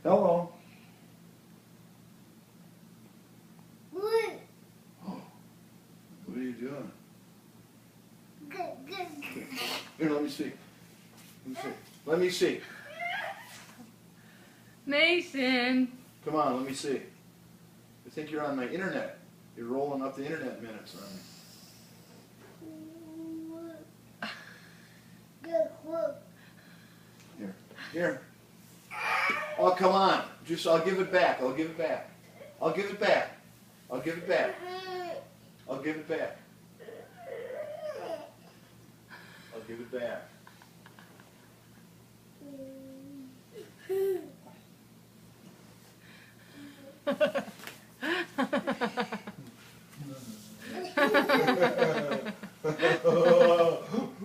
Hello. What? Oh, what are you doing? Good. Here, let me see. Let me see. Mason. Come on, let me see. I think you're on my internet. You're rolling up the internet minutes on me. Here. Oh, come on. I'll give it back. I'll give it back. I'll give it back. I'll give it back. I'll give it back. I'll give it back.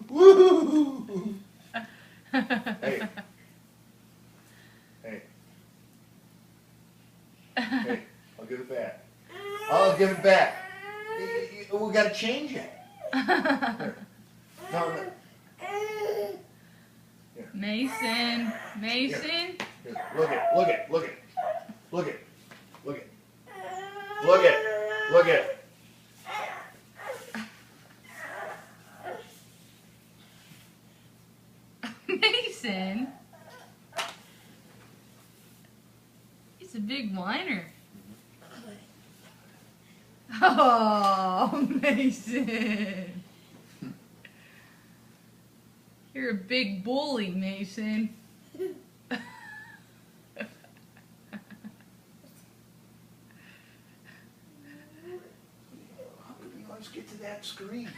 Woo! Hey. Hey. Hey, I'll give it back. I'll give it back. We gotta change it. Here. No. Here. Mason. Mason. Here. Look it. Look it. Look it. Look it. Look it. Look it. Look it. Mason. He's a big whiner. Oh, Mason. You're a big bully, Mason. How could we always get to that screen?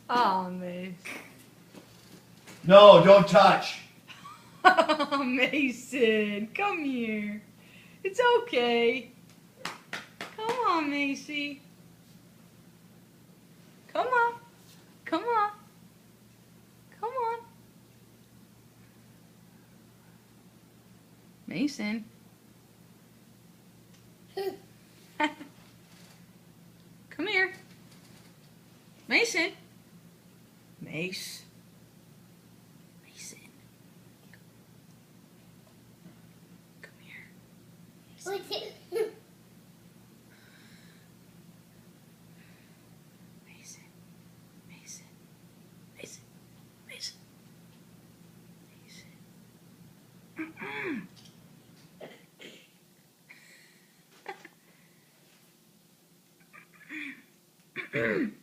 Oh, Mason. No, don't touch. Oh, Mason. Come here. It's okay. Come on, Macy. Come on. Come on. Come on. Mason. Come here. Mason. Mace. Mason. Come here. Mason. Mason. Mason. Mason. Mason.